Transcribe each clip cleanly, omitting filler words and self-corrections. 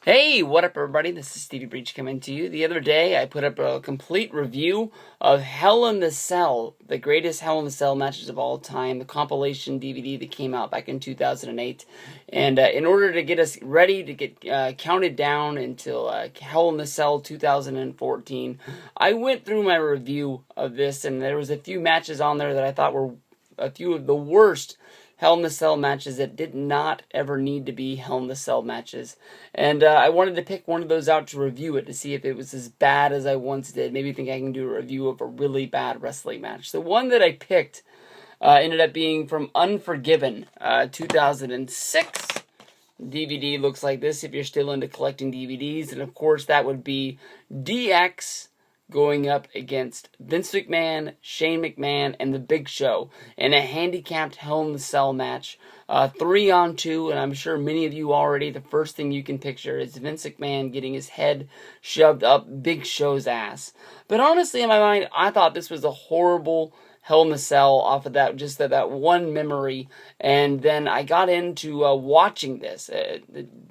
Hey, what up, everybody? This is Stevie Breach coming to you. The other day, I put up a complete review of Hell in the Cell, the greatest Hell in the Cell matches of all time, the compilation DVD that came out back in 2008. And in order to get us ready to get counted down until Hell in the Cell 2014, I went through my review of this, and there was a few matches on there that I thought were a few of the worst Hell in the Cell matches that did not ever need to be Hell in the Cell matches. And I wanted to pick one of those out to review it to see if it was as bad as I once did. Maybe think I can do a review of a really bad wrestling match. The one that I picked ended up being from Unforgiven, 2006. DVD looks like this if you're still into collecting DVDs. And of course, that would be DX going up against Vince McMahon, Shane McMahon, and The Big Show in a handicapped Hell in the Cell match. 3-on-2, and I'm sure many of you already, the first thing you can picture is Vince McMahon getting his head shoved up Big Show's ass. But honestly, in my mind, I thought this was a horrible Hell in the Cell off of that, just that one memory, and then I got into watching this.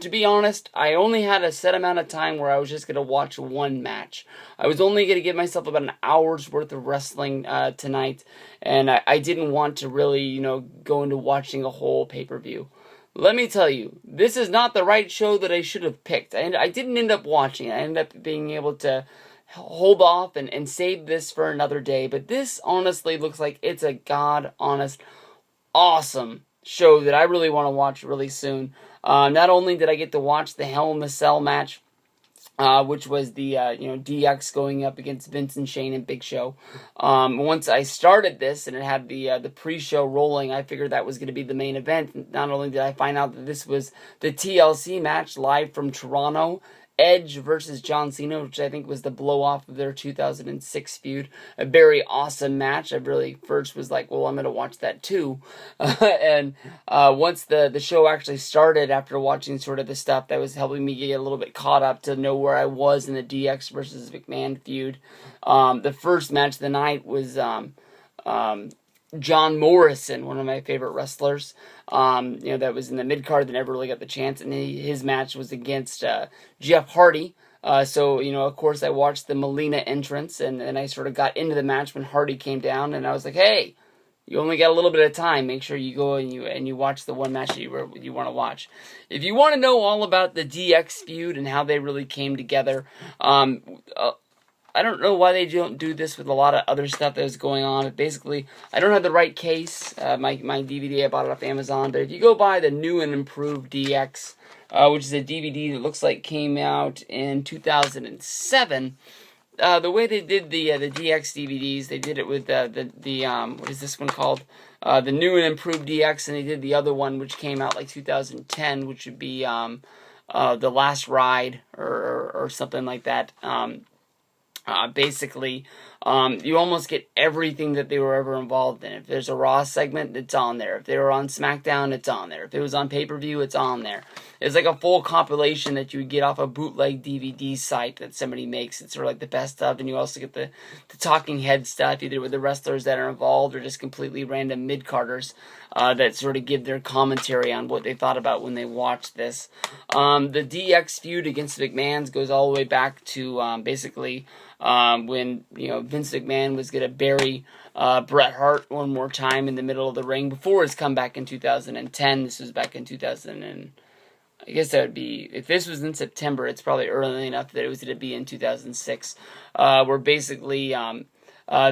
To be honest, I only had a set amount of time where I was just going to watch one match. I was only going to give myself about an hour's worth of wrestling tonight, and I didn't want to really, go into watching a whole pay-per-view. Let me tell you, this is not the right show that I should have picked. I didn't end up watching it. I ended up being able to hold off and save this for another day. But this honestly looks like it's a god-honest, awesome show that I really want to watch really soon. Not only did I get to watch the Hell in the Cell match, which was the DX going up against Vince and Shane and Big Show. Once I started this and it had the pre-show rolling, I figured that was going to be the main event. Not only did I find out that this was the TLC match live from Toronto, Edge versus John Cena, which I think was the blow-off of their 2006 feud. A very awesome match. I really first was like, well, I'm going to watch that too. And once the show actually started, after watching sort of the stuff that was helping me get a little bit caught up to know where I was in the DX versus McMahon feud, the first match of the night was John Morrison, one of my favorite wrestlers, that was in the mid-card that never really got the chance, and his match was against Jeff Hardy. So, of course, I watched the Melina entrance, and I sort of got into the match when Hardy came down, and I was like, hey, you only got a little bit of time. Make sure you go and you watch the one match that you want to watch. If you want to know all about the DX feud and how they really came together, I don't know why they don't do this with a lot of other stuff that was going on. But basically, I don't have the right case. My DVD, I bought it off Amazon. But if you go buy the new and improved DX, which is a DVD that looks like came out in 2007, the way they did the DX DVDs, they did it with the what is this one called? The new and improved DX, and they did the other one, which came out like 2010, which would be The Last Ride or something like that. Basically, you almost get everything that they were ever involved in. If there's a Raw segment, it's on there. If they were on SmackDown, it's on there. If it was on pay-per-view, it's on there. It's like a full compilation that you would get off a bootleg DVD site that somebody makes. It's sort of like the best of, and you also get the talking head stuff, either with the wrestlers that are involved or just completely random mid-carders that sort of give their commentary on what they thought about when they watched this. The DX feud against the McMahons goes all the way back to basically when Vince McMahon was going to bury Bret Hart one more time in the middle of the ring before his comeback in 2010. This was back in 2000, and I guess that would be, if this was in September, it's probably early enough that it was going to be in 2006, where basically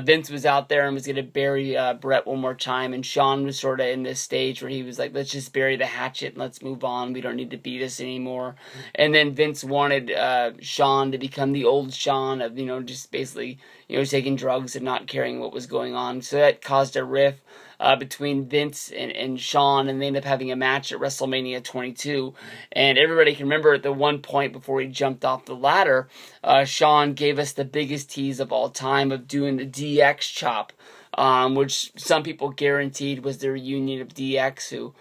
Vince was out there and was going to bury Bret one more time, and Shawn was sort of in this stage where he was like, let's just bury the hatchet and let's move on. We don't need to beat this anymore. And then Vince wanted Shawn to become the old Shawn of, just basically, taking drugs and not caring what was going on. So that caused a rift between Vince and Shawn, and they ended up having a match at WrestleMania 22. And everybody can remember at the one point before he jumped off the ladder, Shawn gave us the biggest tease of all time of doing the DX chop, which some people guaranteed was the reunion of DX, who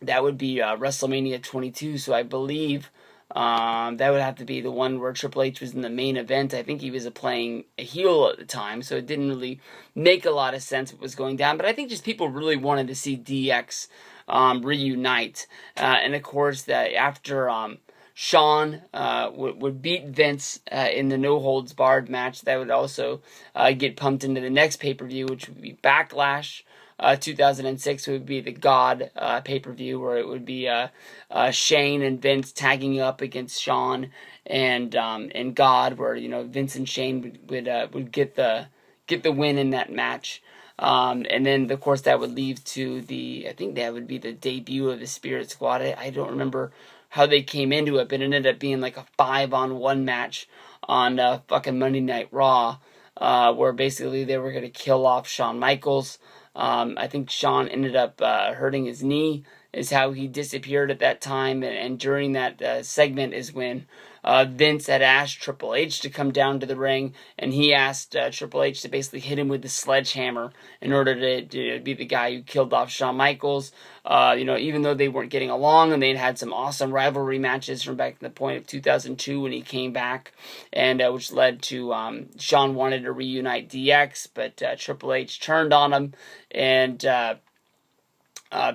that would be WrestleMania 22. So I believe that would have to be the one where Triple H was in the main event. I think he was playing a heel at the time, so it didn't really make a lot of sense what was going down. But I think just people really wanted to see DX reunite. And of course, that after Shawn would beat Vince in the no holds barred match, that would also get pumped into the next pay-per-view, which would be Backlash. 2006 would be the God pay-per-view, where it would be Shane and Vince tagging up against Shawn and God, where Vince and Shane would get the win in that match. And then of course that would lead to I think that would be the debut of the Spirit Squad. I don't remember how they came into it, but it ended up being like a 5-on-1 match on fucking Monday Night Raw, where basically they were going to kill off Shawn Michaels. I think Shawn ended up hurting his knee, is how he disappeared at that time, and during that segment is when Vince had asked Triple H to come down to the ring, and he asked Triple H to basically hit him with the sledgehammer in order to be the guy who killed off Shawn Michaels. Even though they weren't getting along, and they'd had some awesome rivalry matches from back in the point of 2002 when he came back, and which led to Shawn wanted to reunite DX, but Triple H turned on him, and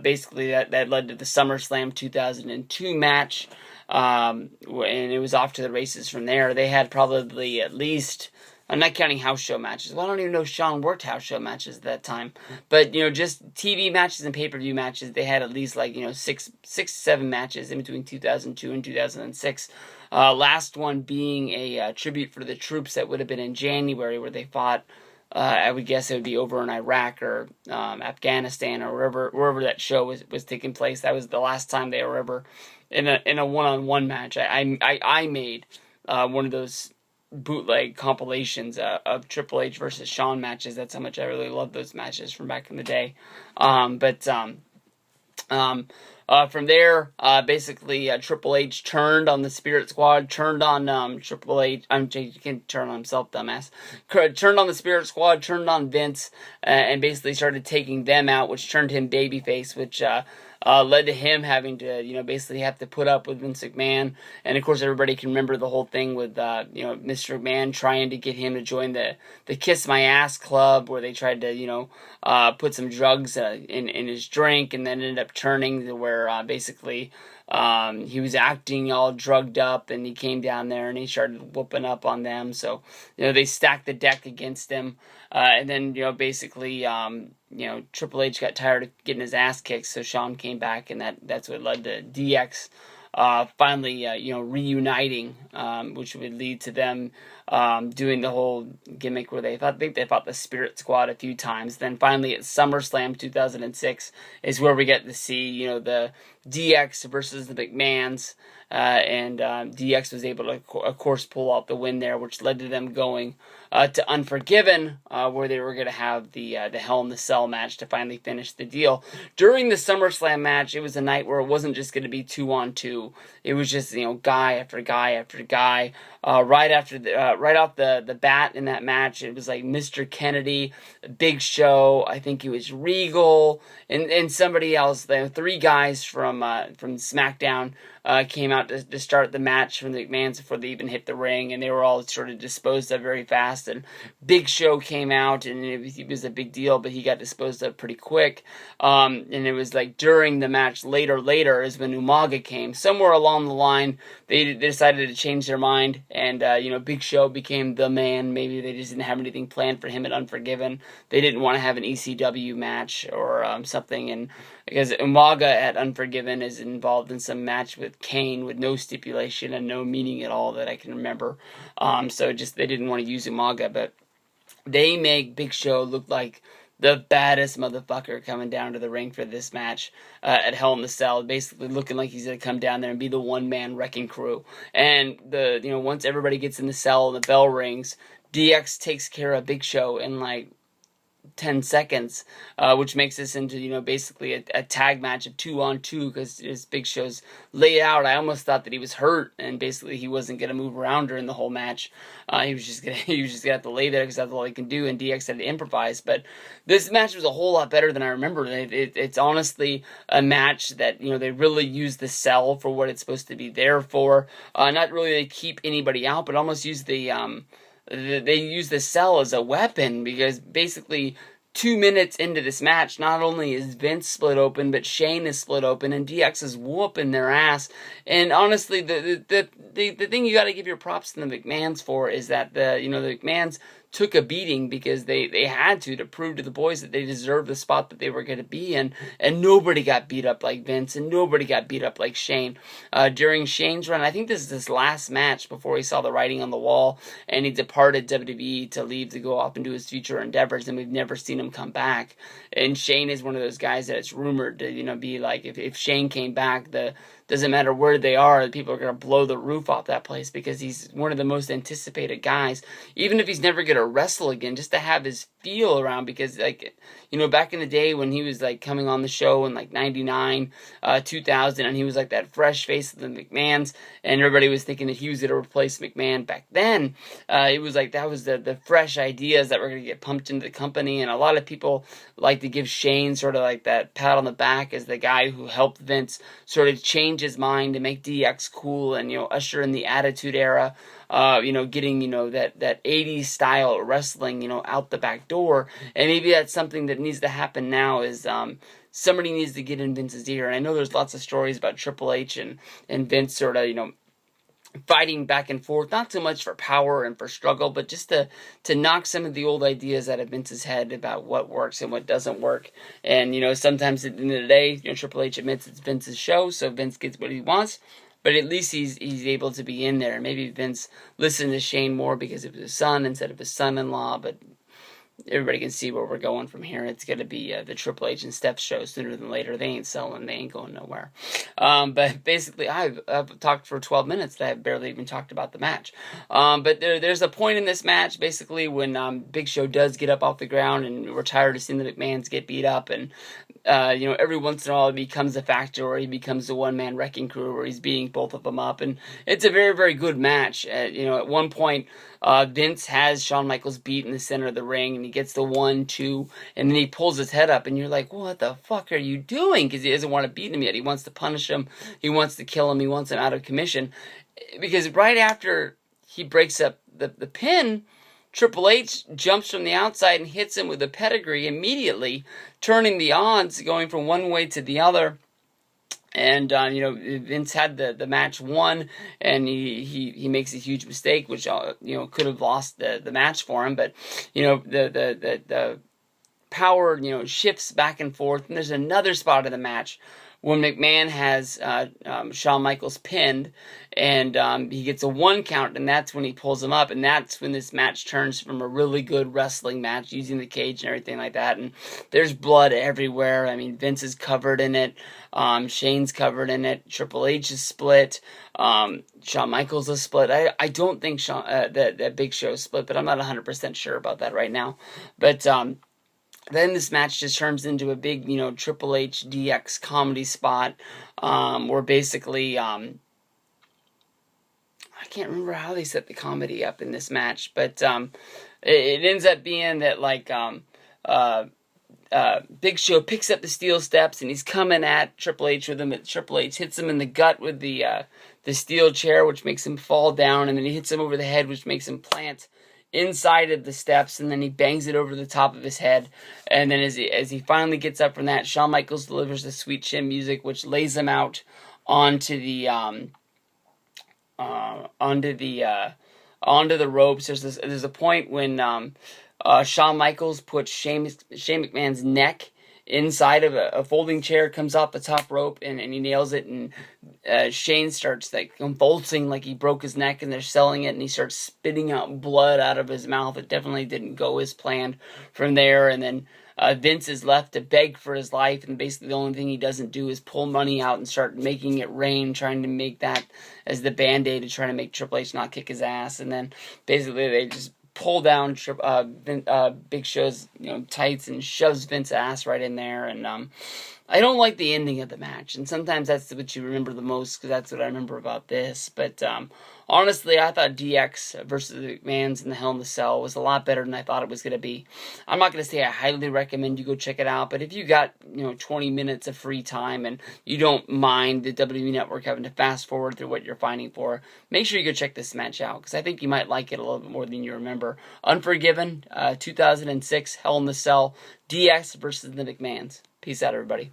basically that led to the SummerSlam 2002 match. And it was off to the races from there. They had probably at least, I'm not counting house show matches. Well, I don't even know if Shawn worked house show matches at that time. But, just TV matches and pay-per-view matches, they had at least 6 to 7 matches in between 2002 and 2006. Last one being a tribute for the troops that would have been in January, where they fought, I would guess it would be over in Iraq or Afghanistan or wherever that show was taking place. That was the last time they were ever in a one-on-one match. I made one of those bootleg compilations of Triple H versus Shawn matches. That's how much I really love those matches from back in the day. From there, basically, Triple H turned on the Spirit Squad, turned on Triple H. He can turn on himself, dumbass. Turned on the Spirit Squad, turned on Vince, and basically started taking them out, which turned him babyface, which led to him having to, basically have to put up with Vince McMahon. And of course, everybody can remember the whole thing with, Mr. McMahon trying to get him to join the Kiss My Ass Club, where they tried to, put some drugs in his drink, and then ended up turning to where basically he was acting all drugged up, and he came down there and he started whooping up on them. So, they stacked the deck against him. And then, basically, Triple H got tired of getting his ass kicked, so Shawn came back, and that's what led to DX finally, reuniting, which would lead to them doing the whole gimmick where they fought the Spirit Squad a few times. Then finally at SummerSlam 2006 is where we get to see, the DX versus the McMahons, and DX was able to, of course, pull out the win there, which led to them going to Unforgiven, where they were going to have the Hell in the Cell match to finally finish the deal. During the SummerSlam match, it was a night where it wasn't just going to be 2-on-2. It was just, guy after guy after guy. Right off the bat in that match, it was like Mr. Kennedy, Big Show, I think it was Regal, and somebody else. There were 3 guys from SmackDown came out to start the match from the McMahons before they even hit the ring, and they were all sort of disposed of very fast. And Big Show came out, and it was a big deal, but he got disposed of pretty quick. And it was like during the match later is when Umaga came. Somewhere along the line, they decided to change their mind, and Big Show became the man. Maybe they just didn't have anything planned for him at Unforgiven. They didn't want to have an ECW match or something, and because Umaga at Unforgiven is involved in some match with Kane with no stipulation and no meaning at all that I can remember. So just they didn't want to use Umaga, but they make Big Show look like the baddest motherfucker coming down to the ring for this match at Hell in the Cell, basically looking like he's gonna come down there and be the one-man wrecking crew. And once everybody gets in the cell and the bell rings, DX takes care of Big Show in like 10 seconds, which makes this into, basically a tag match of 2-on-2, because his Big Show's laid out. I almost thought that he was hurt, and basically he wasn't going to move around during the whole match. He was just gonna have to lay there, because that's all he can do, and DX had to improvise. But this match was a whole lot better than I remember. It's honestly a match that, they really use the cell for what it's supposed to be there for. Not really to keep anybody out, but almost use they use the cell as a weapon, because basically 2 minutes into this match, not only is Vince split open, but Shane is split open, and DX is whooping their ass. And honestly, the thing you got to give your props to the McMahons for is that the McMahons took a beating because they had to prove to the boys that they deserved the spot that they were going to be in, and nobody got beat up like Vince, and nobody got beat up like Shane. During Shane's run, I think this is his last match before he saw the writing on the wall, and he departed WWE to leave to go off and do his future endeavors, and we've never seen him come back. And Shane is one of those guys that it's rumored to be like, if Shane came back, doesn't matter where they are, people are going to blow the roof off that place, because he's one of the most anticipated guys. Even if he's never going to wrestle again, just to have his feel around, because back in the day when he was coming on the show in 99, 2000, and he was that fresh face of the McMahons, and everybody was thinking that he was going to replace McMahon back then. It was that was the fresh ideas that were going to get pumped into the company, and a lot of people like to give Shane sort of that pat on the back as the guy who helped Vince sort of change his mind to make DX cool and usher in the Attitude Era. Getting that 80s style wrestling out the back door. And maybe that's something that needs to happen now, is somebody needs to get in Vince's ear. And I know there's lots of stories about Triple H and Vince sort of fighting back and forth, not so much for power and for struggle, but just to knock some of the old ideas out of Vince's head about what works and what doesn't work. And sometimes at the end of the day, Triple H admits it's Vince's show, so Vince gets what he wants. But at least he's able to be in there. Maybe Vince listened to Shane more because it was his son instead of his son-in-law. But everybody can see where we're going from here. It's going to be the Triple H and Steph show sooner than later. They ain't selling. They ain't going nowhere. But basically, I've talked for 12 minutes that I've barely even talked about the match. But there's a point in this match, basically, when Big Show does get up off the ground, and we're tired of seeing the McMahons get beat up. And every once in a while it becomes a factor, or he becomes the one-man wrecking crew where he's beating both of them up. And it's a very, very good match. At one point, Vince has Shawn Michaels beat in the center of the ring, and he gets the 1-2, and then he pulls his head up, and you're like, what the fuck are you doing? Because he doesn't want to beat him yet. He wants to punish him. He wants to kill him. He wants him out of commission. Because right after he breaks up the pin, Triple H jumps from the outside and hits him with a pedigree immediately, turning the odds, going from one way to the other. And Vince had the match won, and he makes a huge mistake, which could have lost the match for him. But the power shifts back and forth, and there's another spot of the match when McMahon has Shawn Michaels pinned, and he gets a 1 count, and that's when he pulls him up, and that's when this match turns from a really good wrestling match using the cage and everything like that. And there's blood everywhere. I mean, Vince is covered in it. Shane's covered in it. Triple H is split. Shawn Michaels is split. I don't think that Big Show is split, but I'm not 100% sure about that right now. But then this match just turns into a big, Triple H DX comedy spot, where basically, I can't remember how they set the comedy up in this match, but it ends up being that Big Show picks up the steel steps, and he's coming at Triple H with him. Triple H hits him in the gut with the steel chair, which makes him fall down, and then he hits him over the head, which makes him plant inside of the steps, and then he bangs it over the top of his head. And then as he finally gets up from that, Shawn Michaels delivers the sweet chin music, which lays him out onto the ropes. There's a point when Shawn Michaels puts Shane McMahon's neck inside of a folding chair, comes off the top rope, and he nails it, and Shane starts convulsing like he broke his neck, and they're selling it, and he starts spitting out blood out of his mouth. It definitely didn't go as planned from there. And then Vince is left to beg for his life, and basically the only thing he doesn't do is pull money out and start making it rain, trying to make that as the band-aid to try to make Triple H not kick his ass. And then basically they just pull down Big Show's tights and shoves Vince's ass right in there. And I don't like the ending of the match, and sometimes that's what you remember the most, because that's what I remember about this. But honestly, I thought DX versus the McMahons in the Hell in the Cell was a lot better than I thought it was going to be. I'm not going to say I highly recommend you go check it out, but if you got 20 minutes of free time and you don't mind the WWE Network having to fast forward through what you're fighting for, make sure you go check this match out, because I think you might like it a little bit more than you remember. Unforgiven, 2006, Hell in the Cell, DX versus the McMahons. Peace out, everybody.